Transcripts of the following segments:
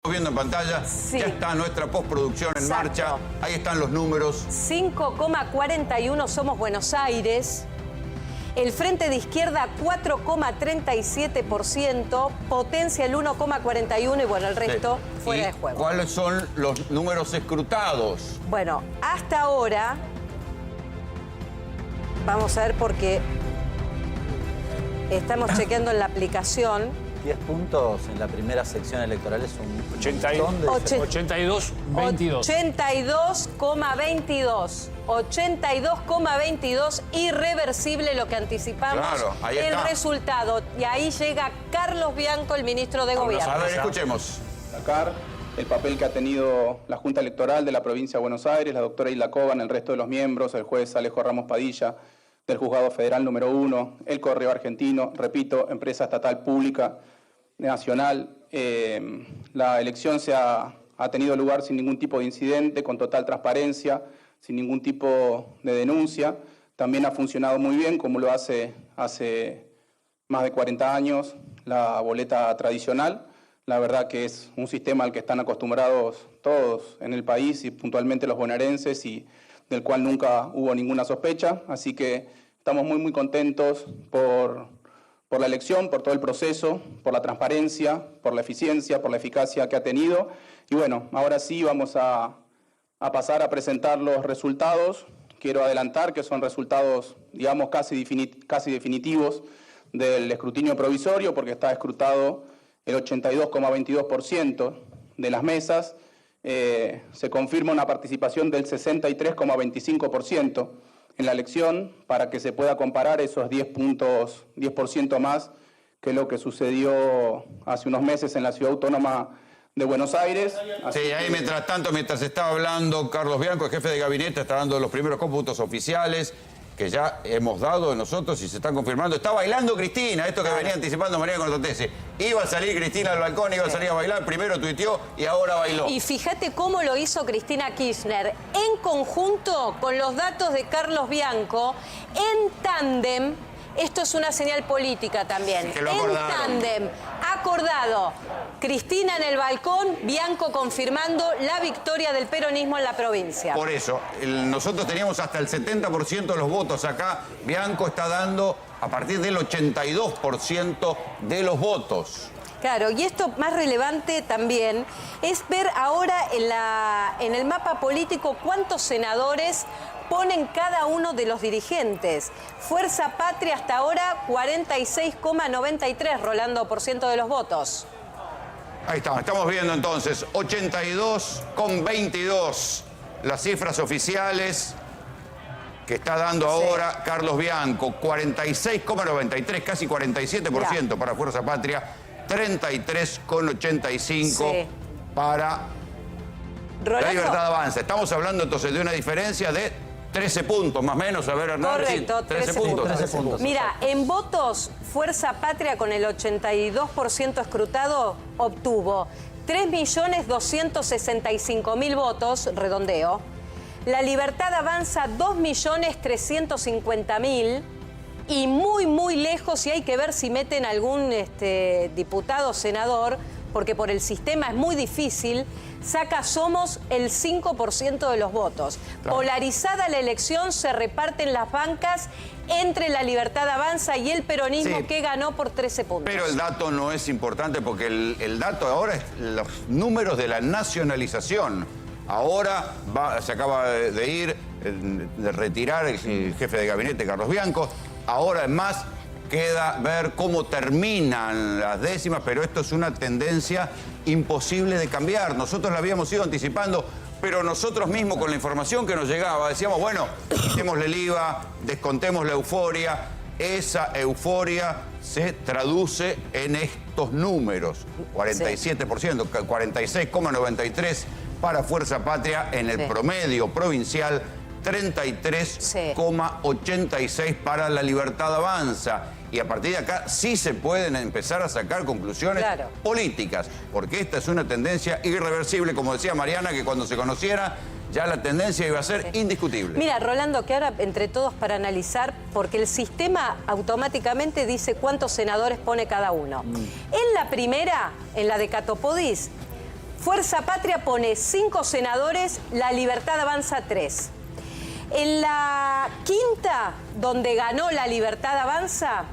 Viendo en pantalla, sí. Ya está nuestra postproducción en marcha. Ahí están los números. 5,41 somos Buenos Aires. El Frente de Izquierda 4,37%, Potencia el 1,41% y bueno, el resto fuera de juego. ¿Cuáles son los números escrutados? Bueno, hasta ahora, vamos a ver porque estamos chequeando en la aplicación. 10 puntos en la primera sección electoral es un 82-22. 82,22. 82,22, irreversible lo que anticipamos. Claro, ahí el está. Resultado. Y ahí llega Carlos Bianco, el ministro de Gobierno. A ver, escuchemos. Destacar el papel que ha tenido la Junta Electoral de la provincia de Buenos Aires, la doctora Hilda Coban, el resto de los miembros, el juez Alejo Ramos Padilla, del Juzgado Federal número 1, el Correo Argentino, repito, empresa estatal pública, nacional. La elección ha tenido lugar sin ningún tipo de incidente, con total transparencia, sin ningún tipo de denuncia. También ha funcionado muy bien, como lo hace más de 40 años la boleta tradicional. La verdad que es un sistema al que están acostumbrados todos en el país y puntualmente los bonaerenses y del cual nunca hubo ninguna sospecha. Así que estamos muy contentos por la elección, por todo el proceso, por la transparencia, por la eficiencia, por la eficacia que ha tenido. Y bueno, ahora sí vamos a pasar a presentar los resultados. Quiero adelantar que son resultados, digamos, casi definitivos del escrutinio provisorio, porque está escrutado el 82,22% de las mesas. Se confirma una participación del 63,25% en la elección, para que se pueda comparar esos 10% más que lo que sucedió hace unos meses en la Ciudad Autónoma de Buenos Aires. Sí, ahí mientras tanto, mientras estaba hablando Carlos Bianco, el jefe de gabinete, está dando los primeros cómputos oficiales que ya hemos dado nosotros y se están confirmando. Está bailando Cristina, esto que venía anticipando María Cortese. Iba a salir Cristina al balcón, iba a salir a bailar, primero tuiteó y ahora bailó. Y fíjate cómo lo hizo Cristina Kirchner, en conjunto con los datos de Carlos Bianco, en tándem. Esto es una señal política también. Que lo en acordaron. tándem, acordado. Cristina en el balcón, Bianco confirmando la victoria del peronismo en la provincia. Por eso, nosotros teníamos hasta el 70% de los votos acá. Bianco está dando a partir del 82% de los votos. Claro, y esto más relevante también es ver ahora en el mapa político cuántos senadores ponen cada uno de los dirigentes. Fuerza Patria hasta ahora 46,93, Rolando, por ciento de los votos. Ahí estamos viendo entonces 82,22 las cifras oficiales que está dando ahora Carlos Bianco, 46,93, casi 47% para Fuerza Patria, 33,85 para Rolando. La Libertad Avanza. Estamos hablando entonces de una diferencia de 13 puntos, más o menos. A ver, Hernán. Correcto, 13 puntos. 13 puntos. Mira, en votos, Fuerza Patria con el 82% escrutado obtuvo 3.265.000 votos, redondeo. La Libertad Avanza 2.350.000 y muy lejos, y hay que ver si meten algún diputado o senador, porque por el sistema es muy difícil, saca Somos el 5% de los votos. Claro. Polarizada la elección, se reparten las bancas entre la Libertad Avanza y el peronismo, sí, que ganó por 13 puntos. Pero el dato no es importante porque el dato ahora es los números de la nacionalización. Ahora se acaba de retirar el jefe de gabinete, Carlos Bianco. Ahora, además, queda ver cómo terminan las décimas, pero esto es una tendencia imposible de cambiar. Nosotros la habíamos ido anticipando, pero nosotros mismos con la información que nos llegaba decíamos, bueno, quitémosle el IVA, descontemos la euforia. Esa euforia se traduce en estos números. 47%, 46,93% para Fuerza Patria en el promedio provincial, 33,86 para la Libertad Avanza. Y a partir de acá sí se pueden empezar a sacar conclusiones políticas, porque esta es una tendencia irreversible, como decía Mariana, que cuando se conociera ya la tendencia iba a ser indiscutible. Mira, Rolando, que ahora entre todos para analizar, porque el sistema automáticamente dice cuántos senadores pone cada uno. En la primera, en la de Catopodis, Fuerza Patria pone 5 senadores, La Libertad Avanza 3. En la quinta, donde ganó La Libertad Avanza,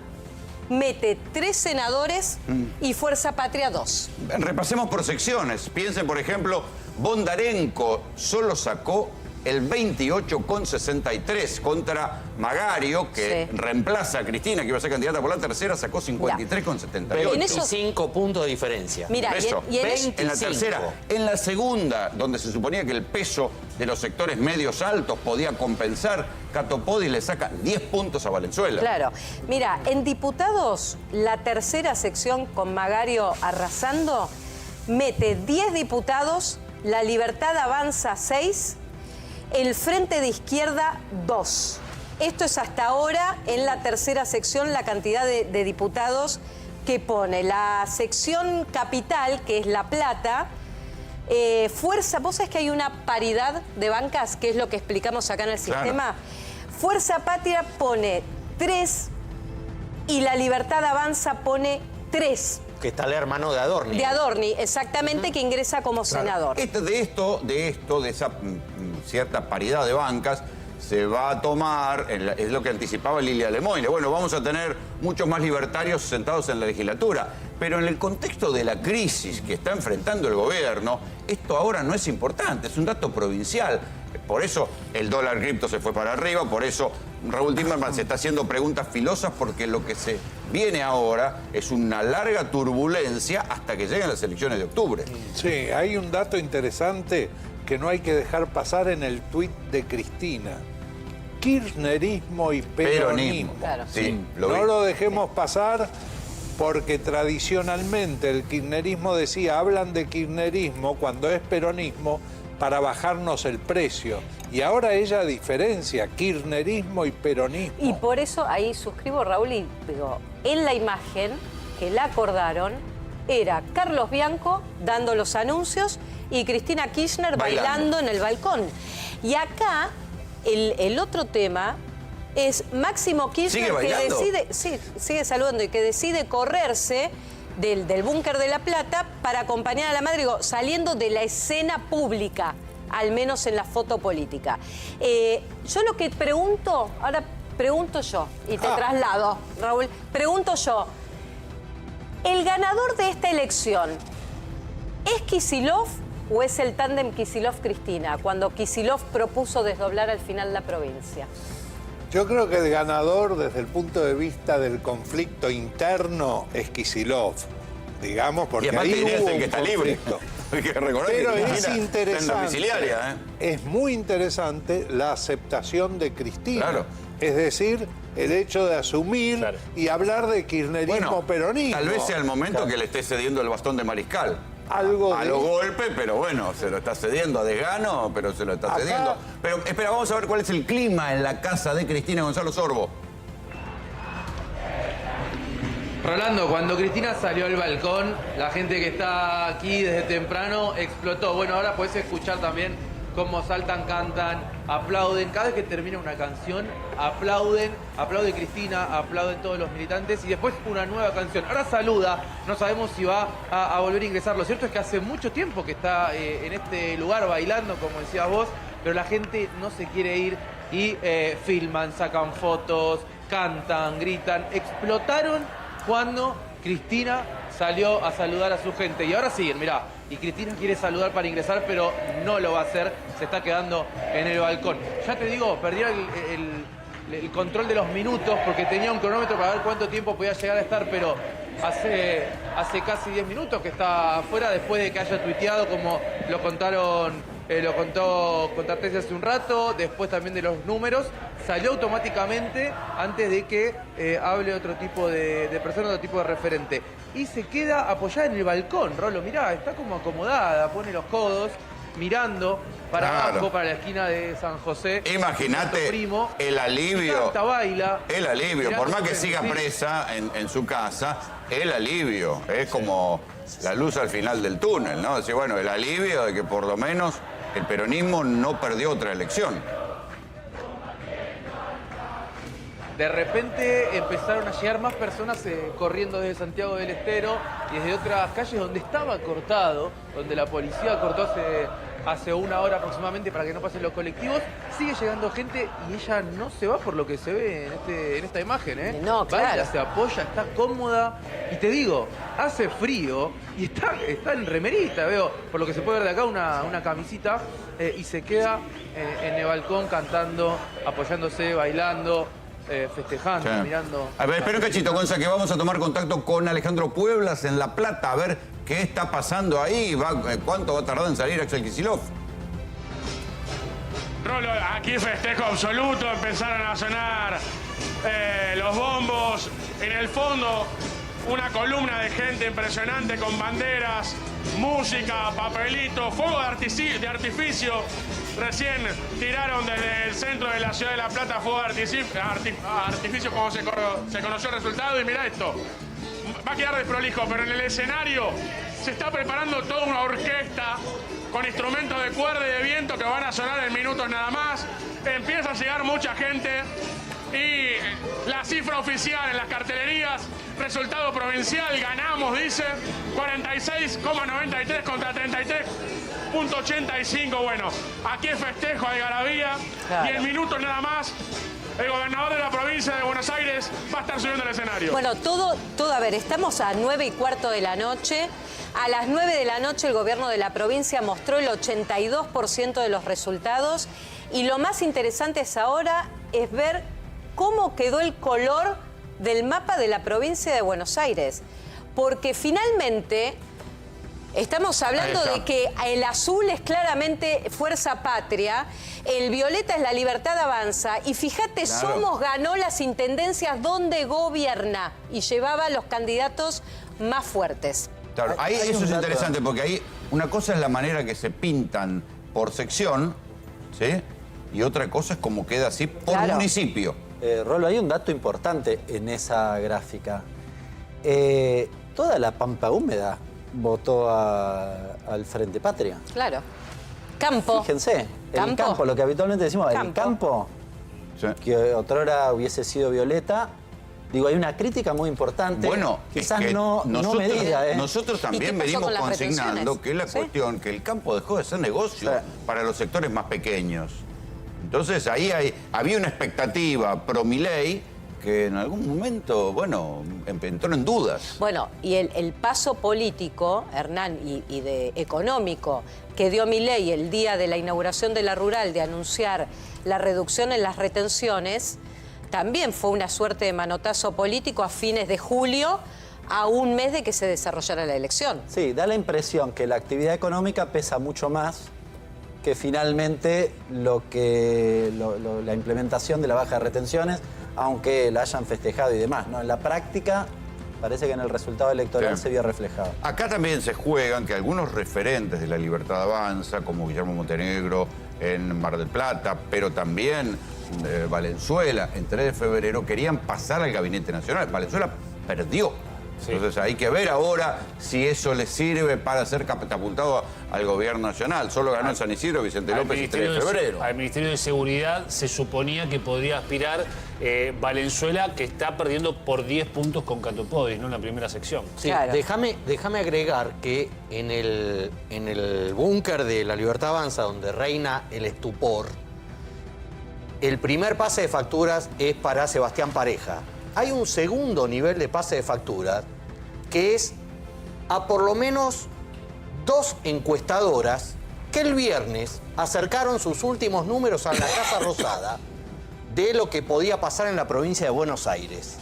mete 3 senadores y Fuerza Patria 2. Repasemos por secciones. Piensen, por ejemplo, Bondarenko solo sacó el 28,63 contra Magario, que reemplaza a Cristina, que iba a ser candidata por la tercera, sacó 53,78. 25 puntos de diferencia. Mira, en la tercera. En la segunda, donde se suponía que el peso de los sectores medios altos podía compensar, Cato Podi le saca 10 puntos a Valenzuela. Claro. Mira, en diputados, la tercera sección con Magario arrasando, mete 10 diputados, La Libertad Avanza 6, el Frente de Izquierda 2. Esto es hasta ahora en la tercera sección la cantidad de diputados que pone. La sección capital, que es La Plata, Fuerza, vos sabés que hay una paridad de bancas, que es lo que explicamos acá en el sistema. Fuerza Patria pone 3 y La Libertad Avanza pone 3. Que está el hermano de Adorni. De Adorni, exactamente, que ingresa como senador. De esa cierta paridad de bancas, se va a tomar, es lo que anticipaba Lilia Lemoyne. Bueno, vamos a tener muchos más libertarios sentados en la legislatura. Pero en el contexto de la crisis que está enfrentando el gobierno, esto ahora no es importante, es un dato provincial. Por eso el dólar cripto se fue para arriba, por eso Raúl Timerman se está haciendo preguntas filosas, porque lo que se viene ahora es una larga turbulencia hasta que lleguen las elecciones de octubre. Sí, hay un dato interesante que no hay que dejar pasar en el tuit de Cristina. Kirchnerismo y peronismo. Claro. Sí, no lo dejemos pasar, porque tradicionalmente el kirchnerismo decía, hablan de kirchnerismo cuando es peronismo para bajarnos el precio. Y ahora ella diferencia kirchnerismo y peronismo. Y por eso ahí suscribo, Raúl, y digo, en la imagen que la acordaron era Carlos Bianco dando los anuncios y Cristina Kirchner bailando en el balcón. Y acá el otro tema es Máximo Kirchner, que decide, sigue saludando, y que decide correrse del búnker de La Plata para acompañar a la madre, digo, saliendo de la escena pública, al menos en la foto política. Yo lo que pregunto, ahora pregunto yo, y te traslado, Raúl, pregunto yo, ¿el ganador de esta elección es Kicillof o es el tándem Kicillof-Cristina, cuando Kicillof propuso desdoblar al final la provincia? Yo creo que el ganador desde el punto de vista del conflicto interno es Kicillof, digamos, porque ahí hubo un conflicto. Pero es interesante, es muy interesante la aceptación de Cristina. Claro. Es decir, el hecho de asumir y hablar de kirchnerismo-peronismo. Tal vez sea el momento que le esté cediendo el bastón de mariscal. A lo golpe, pero bueno, se lo está cediendo a desgano, pero se lo está cediendo. Pero espera, vamos a ver cuál es el clima en la casa de Cristina. Gonzalo Sorbo. Rolando, cuando Cristina salió al balcón, la gente que está aquí desde temprano explotó. Bueno, ahora podés escuchar también cómo saltan, cantan, aplauden. Cada vez que termina una canción, aplauden. Aplaude Cristina, aplauden todos los militantes y después una nueva canción. Ahora saluda, no sabemos si va a volver a ingresar. Lo cierto es que hace mucho tiempo que está en este lugar bailando, como decías vos, pero la gente no se quiere ir y filman, sacan fotos, cantan, gritan. Explotaron cuando Cristina salió a saludar a su gente. Y ahora siguen, mirá. Y Cristina quiere saludar para ingresar, pero no lo va a hacer. Se está quedando en el balcón. Ya te digo, perdió el control de los minutos porque tenía un cronómetro para ver cuánto tiempo podía llegar a estar, pero hace casi 10 minutos que está afuera, después de que haya tuiteado, como lo contaron. Lo contó Tartesi hace un rato, después también de los números. Salió automáticamente antes de que hable otro tipo de persona, otro tipo de referente. Y se queda apoyada en el balcón, Rolo. Mirá, está como acomodada, pone los codos, mirando para abajo, para la esquina de San José. Imagínate el alivio. Canta, baila. El alivio, por más que siga presa en su casa, el alivio. Es como la luz al final del túnel, ¿no? Decir, bueno, el alivio de que por lo menos el peronismo no perdió otra elección. de repente empezaron a llegar más personas corriendo desde Santiago del Estero y desde otras calles donde estaba cortado, donde la policía cortó hace una hora aproximadamente para que no pasen los colectivos. Sigue llegando gente y ella no se va por lo que se ve en esta imagen, ¿eh? No, claro. Baila, se apoya, está cómoda. Y te digo, hace frío y está en remerita, veo, por lo que se puede ver de acá, una camisita, y se queda en el balcón cantando, apoyándose, bailando, festejando, Sí. mirando. A ver, espera un cachito, Gonza, que vamos a tomar contacto con Alejandro Pueblas en La Plata, a ver qué está pasando ahí, cuánto va a tardar en salir Axel Kicillof. Rolo, aquí festejo absoluto, empezaron a sonar los bombos, en el fondo una columna de gente impresionante con banderas, música, papelitos, fuego de artificio. Recién tiraron desde el centro de la ciudad de La Plata fuego de artificio como se conoció el resultado. Y mira esto, va a quedar desprolijo, pero en el escenario se está preparando toda una orquesta con instrumentos de cuerda y de viento que van a sonar en minutos nada más. Empieza a llegar mucha gente y la cifra oficial en las cartelerías, resultado provincial, ganamos, dice, 46,93 contra 33,85. Bueno, aquí es festejo, hay algarabía, Claro. y en minutos nada más el gobernador de la provincia de Buenos Aires va a estar subiendo al escenario. Bueno, todo, a ver, estamos a 9:15 de la noche. A las 9 de la noche el gobierno de la provincia mostró el 82% de los resultados. Y lo más interesante ahora es ver cómo quedó el color del mapa de la provincia de Buenos Aires. Porque finalmente estamos hablando de que el azul es claramente Fuerza Patria, el violeta es La Libertad Avanza, y fíjate, Claro. Somos ganó las intendencias donde gobierna y llevaba a los candidatos más fuertes. Claro, ahí Hay eso un es dato. interesante porque ahí una cosa es la manera que se pintan por sección, ¿sí? Y otra cosa es cómo queda así por Claro. municipio. Rolo, hay un dato importante en esa gráfica. Toda la Pampa Húmeda votó al Frente Patria. Claro. Campo. Fíjense, el Campo. campo, lo que habitualmente decimos, el campo, Sí. que otrora hubiese sido violeta. Digo, hay una crítica muy importante. Bueno, quizás es que no medida, ¿eh? nosotros ¿Y qué también pasó venimos con las consignando retenciones? que es la ¿Sí? cuestión que el campo dejó de ser negocio Sí. para los sectores más pequeños. Entonces ahí había una expectativa pro Milei que en algún momento, bueno, entró en dudas. Bueno, y el paso político, Hernán, y de económico que dio Milei el día de la inauguración de la rural de anunciar la reducción en las retenciones, también fue una suerte de manotazo político a fines de julio, a un mes de que se desarrollara la elección. Sí, da la impresión que la actividad económica pesa mucho más que finalmente la implementación de la baja de retenciones, aunque la hayan festejado y demás, ¿no? En la práctica parece que en el resultado electoral Sí. se vio reflejado. Acá también se juegan que algunos referentes de la Libertad Avanza, como Guillermo Montenegro en Mar del Plata, pero también Valenzuela en 3 de febrero, querían pasar al Gabinete Nacional. Valenzuela perdió. Sí. Entonces hay que ver ahora si eso le sirve para ser catapultado al gobierno nacional. Solo ganó en San Isidro Vicente López el 3 de febrero. Al Ministerio de Seguridad se suponía que podía aspirar Valenzuela, que está perdiendo por 10 puntos con Catopodis, ¿no? En la primera sección. Sí, Claro. déjame agregar que en el búnker de la Libertad Avanza, donde reina el estupor, el primer pase de facturas es para Sebastián Pareja. Hay un segundo nivel de pase de facturas que es a por lo menos 2 encuestadoras que el viernes acercaron sus últimos números a la Casa Rosada de lo que podía pasar en la provincia de Buenos Aires.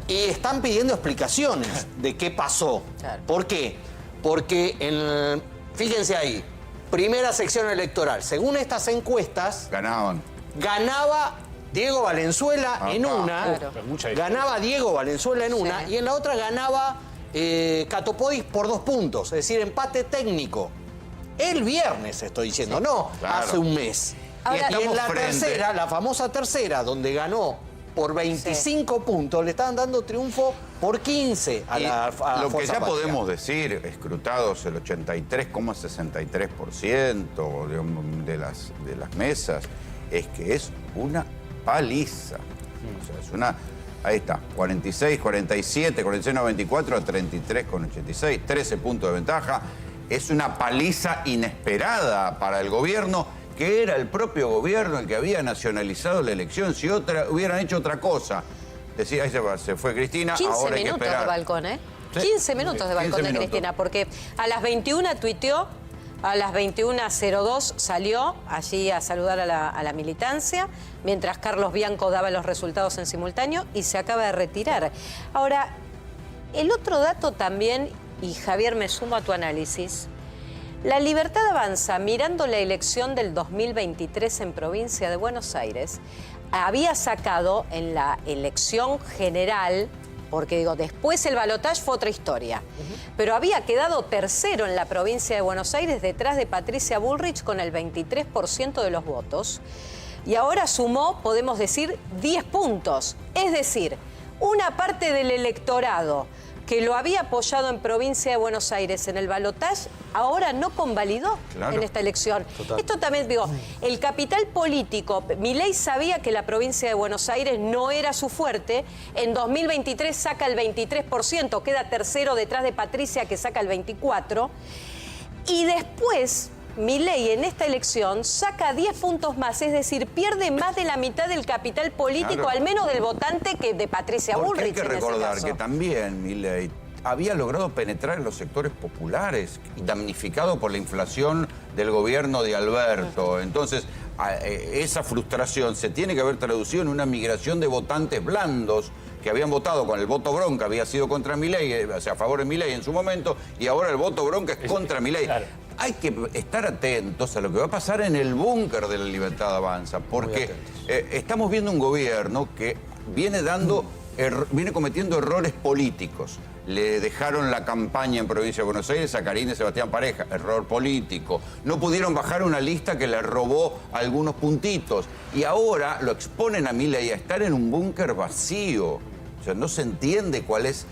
Y están pidiendo explicaciones de qué pasó. Claro. ¿Por qué? Porque, fíjense ahí, primera sección electoral. Según estas encuestas, Ganaban. ganaba Diego Valenzuela en una, Claro. Mucha diferencia. ganaba Diego Valenzuela en una, Sí. y en la otra ganaba Catopodis por 2 puntos, es decir, empate técnico. El viernes estoy diciendo, no Claro. hace un mes. Ahora- y en estamos la frente- tercera, la famosa tercera, donde ganó por 25 puntos, le estaban dando triunfo por 15 a Y la a lo que Fuerza ya Patria. podemos decir, escrutados el 83,63% de las mesas, es que es una paliza. O sea, es una... Ahí está, 46, 47, 46, 94 a 33 con 86, 13 puntos de ventaja. Es una paliza inesperada para el gobierno, que era el propio gobierno el que había nacionalizado la elección. Si hubieran hecho otra cosa, decía, ahí se fue Cristina, 15 ahora hay que minutos esperar. de balcón, ¿eh? Sí. 15 minutos de balcón 15 de minutos. Cristina, porque a las 21 tuiteó, a las 21:02 salió allí a saludar a la militancia, mientras Carlos Bianco daba los resultados en simultáneo y se acaba de retirar. Ahora, el otro dato también, y Javier, me sumo a tu análisis, La Libertad Avanza, mirando la elección del 2023 en provincia de Buenos Aires, había sacado en la elección general, porque digo, después el balotaje fue otra historia, pero había quedado tercero en la provincia de Buenos Aires detrás de Patricia Bullrich con el 23% de los votos, y ahora sumó, podemos decir, 10 puntos. Es decir, una parte del electorado que lo había apoyado en provincia de Buenos Aires en el balotaje, ahora no convalidó en esta elección. Total. Esto también, digo, el capital político, Milei sabía que la provincia de Buenos Aires no era su fuerte, en 2023 saca el 23%, queda tercero detrás de Patricia, que saca el 24%, y después Milei en esta elección saca 10 puntos más, es decir, pierde más de la mitad del capital político, al menos del votante, que de Patricia Bullrich. Hay que recordar que también Milei había logrado penetrar en los sectores populares, damnificado por la inflación del gobierno de Alberto. Entonces, esa frustración se tiene que haber traducido en una migración de votantes blandos que habían votado con el voto bronca, había sido contra Milei, o sea, a favor de Milei en su momento, y ahora el voto bronca es contra Milei. Claro. Hay que estar atentos a lo que va a pasar en el búnker de La Libertad Avanza, porque estamos viendo un gobierno que viene cometiendo errores políticos. Le dejaron la campaña en provincia de Buenos Aires a Karina y Sebastián Pareja, error político. No pudieron bajar una lista que le robó algunos puntitos. Y ahora lo exponen a Milei a estar en un búnker vacío. O sea, no se entiende cuál es.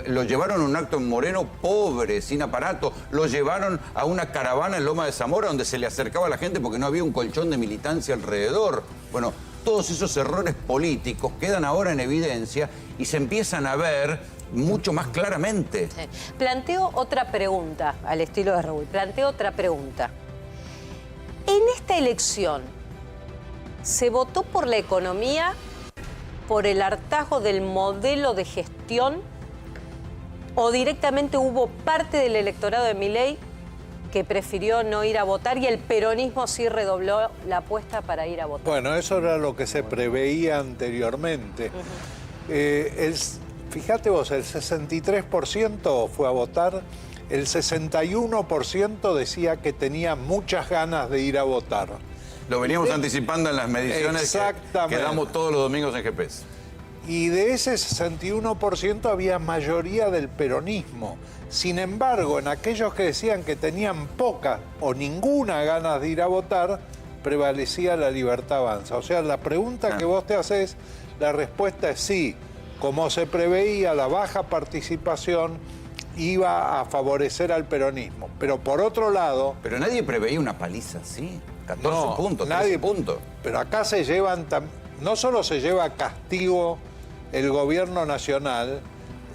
Lo llevaron a un acto en Moreno pobre, sin aparato. Lo llevaron a una caravana en Loma de Zamora donde se le acercaba a la gente porque no había un colchón de militancia alrededor. Bueno, todos esos errores políticos quedan ahora en evidencia y se empiezan a ver mucho más claramente. Sí. Planteo otra pregunta, al estilo de Raúl. Planteo otra pregunta. En esta elección, ¿se votó por la economía, por el hartazgo del modelo de gestión, o directamente hubo parte del electorado de Milei que prefirió no ir a votar y el peronismo sí redobló la apuesta para ir a votar? Bueno, eso era lo que se preveía anteriormente. Fíjate vos, el 63% fue a votar, el 61% decía que tenía muchas ganas de ir a votar. Lo veníamos anticipando en las mediciones que damos todos los domingos en GPS. Y de ese 61% había mayoría del peronismo. Sin embargo, en aquellos que decían que tenían poca o ninguna ganas de ir a votar, prevalecía La Libertad Avanza. O sea, la pregunta que vos te haces, la respuesta es sí. Como se preveía, la baja participación iba a favorecer al peronismo. Pero por otro lado... Pero nadie preveía una paliza así. 14 puntos, 13 puntos. Pero acá se llevan... No solo se lleva castigo el gobierno nacional,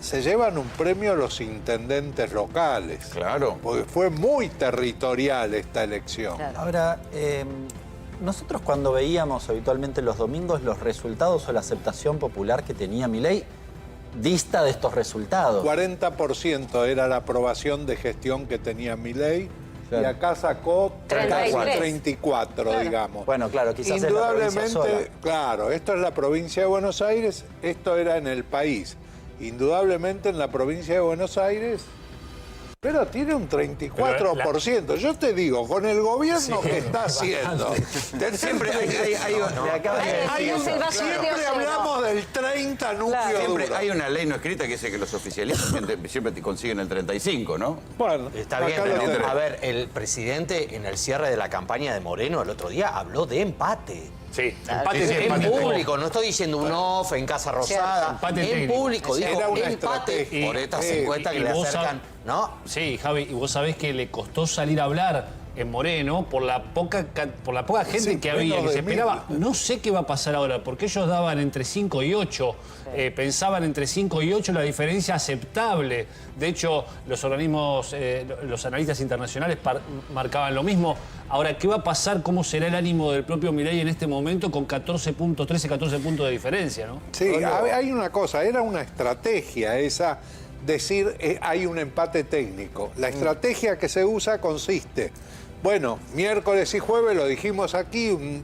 se llevan un premio los intendentes locales. Claro. Porque fue muy territorial esta elección. Claro. Ahora, nosotros cuando veíamos habitualmente los domingos los resultados o la aceptación popular que tenía Milei, dista de estos resultados. 40% era la aprobación de gestión que tenía Milei. Claro. Y acá sacó 34, claro, digamos. Bueno, claro, quizás indudablemente, es la provincia sola. Claro, esto es la provincia de Buenos Aires, esto era en el país. Indudablemente en la provincia de Buenos Aires, pero tiene un 34%. Yo te digo, con el gobierno que está haciendo... Siempre siempre hablamos del 30 núcleo Siempre duro. hay una ley no escrita que dice que los oficialistas siempre te consiguen el 35, ¿no? Bueno, está bien, pero a ver, el presidente en el cierre de la campaña de Moreno el otro día habló de empate. Sí, empate en público, no estoy diciendo un off en Casa Rosada. Empate en público, dijo era una empate estrategia. por estas encuestas que le acercan ¿no? Sí, Javi, y vos sabés que le costó salir a hablar en Moreno por la poca gente Sí, que había, que se 20.000. esperaba. No sé qué va a pasar ahora, porque ellos daban entre 5 y 8, pensaban entre 5 y 8 la diferencia aceptable. De hecho, los organismos, los analistas internacionales marcaban lo mismo. Ahora, ¿qué va a pasar? ¿Cómo será el ánimo del propio Milei en este momento con 14 puntos de diferencia, ¿no? Sí, hay una cosa, era una estrategia esa, decir hay un empate técnico. La estrategia que se usa consiste, bueno, miércoles y jueves, lo dijimos aquí,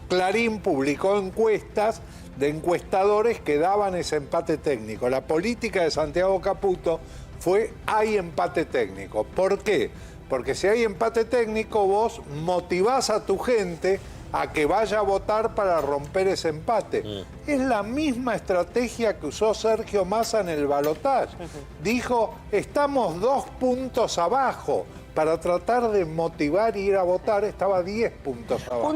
Clarín publicó encuestas de encuestadores que daban ese empate técnico. La política de Santiago Caputo fue, hay empate técnico. ¿Por qué? Porque si hay empate técnico, vos motivás a tu gente a que vaya a votar para romper ese empate. Es la misma estrategia que usó Sergio Massa en el balotaje. Dijo, estamos 2 puntos abajo. Para tratar de motivar e ir a votar, estaba 10 puntos abajo.